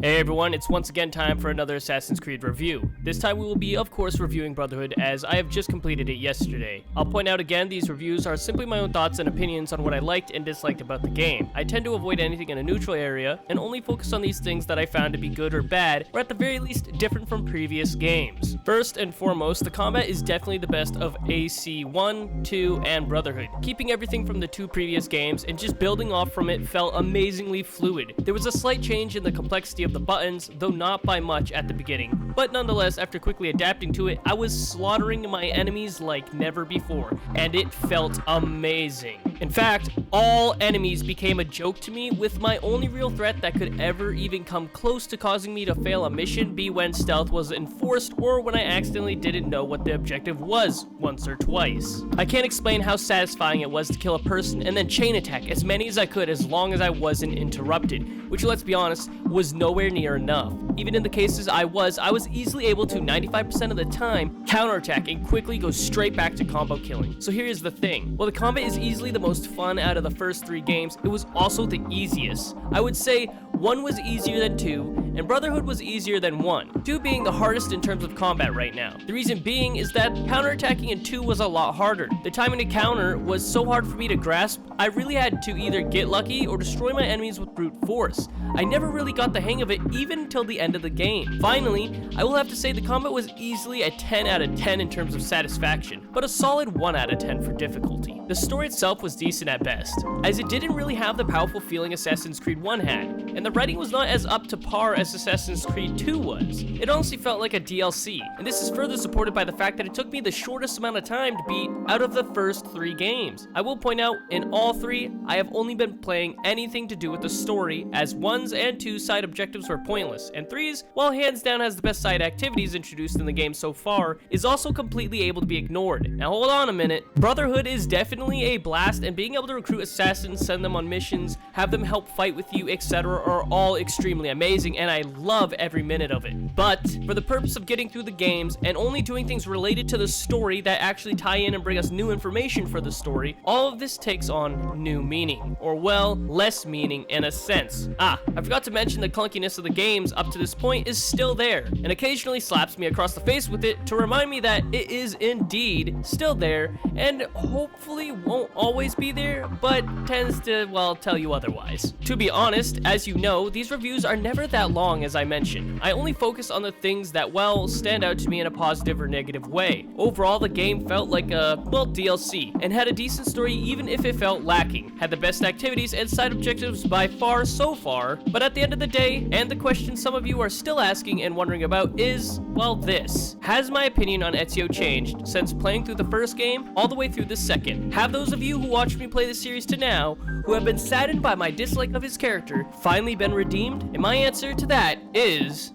Hey everyone, it's once again time for another Assassin's Creed review. This time we will be, of course, reviewing Brotherhood, as I have just completed it yesterday. I'll point out again, these reviews are simply my own thoughts and opinions on what I liked and disliked about the game. I tend to avoid anything in a neutral area, and only focus on these things that I found to be good or bad, or at the very least, different from previous games. First and foremost, the combat is definitely the best of AC1, 2, and Brotherhood. Keeping everything from the two previous games, and just building off from it felt amazingly fluid. There was a slight change in the complexity of the buttons, though not by much at the beginning, but nonetheless, after quickly adapting to it, I was slaughtering my enemies like never before, and it felt amazing. In fact, all enemies became a joke to me, with my only real threat that could ever even come close to causing me to fail a mission be when stealth was enforced or when I accidentally didn't know what the objective was once or twice. I can't explain how satisfying it was to kill a person and then chain attack as many as I could as long as I wasn't interrupted, which, let's be honest, was nowhere near enough. Even in the cases I was easily able to 95% of the time counterattack and quickly go straight back to combo killing. So here's the thing, while the combat is easily the most fun out of the first three games, it was also the easiest. I would say 1 was easier than 2, and Brotherhood was easier than 1, 2 being the hardest in terms of combat right now. The reason being is that counterattacking in 2 was a lot harder. The timing to counter was so hard for me to grasp, I really had to either get lucky or destroy my enemies with brute force. I never really got the hang of it even until the end of the game. Finally, I will have to say the combat was easily a 10 out of 10 in terms of satisfaction, but a solid 1 out of 10 for difficulty. The story itself was decent at best, as it didn't really have the powerful feeling Assassin's Creed 1 had, and the writing was not as up to par as Assassin's Creed 2 was. It honestly felt like a DLC, and this is further supported by the fact that it took me the shortest amount of time to beat out of the first 3 games. I will point out, in all 3, I have only been playing anything to do with the story, as 1's and 2's side objectives were pointless, and 3's, while hands down has the best side activities introduced in the game so far, is also completely able to be ignored. Now hold on a minute, Brotherhood is definitely a blast, and being able to recruit assassins, send them on missions, have them help fight with you, etc. are all extremely amazing, and I love every minute of it. But for the purpose of getting through the games and only doing things related to the story that actually tie in and bring us new information for the story, all of this takes on new meaning, or well, less meaning in a sense. I forgot to mention the clunkiness of the games up to this point is still there, and occasionally slaps me across the face with it to remind me that it is indeed still there, and hopefully won't always be there, but tends to, well, tell you otherwise. To be honest, as you know, these reviews are never that long, as I mentioned. I only focus on the things that, well, stand out to me in a positive or negative way. Overall, the game felt like a, well, DLC, and had a decent story even if it felt lacking, had the best activities and side objectives by far so far, but at the end of the day, and the question some of you are still asking and wondering about is, well, this. Has my opinion on Ezio changed since playing through the first game all the way through the second? Have those of you who watched me play the series to now, who have been saddened by my dislike of his character, finally been redeemed? And my answer to that is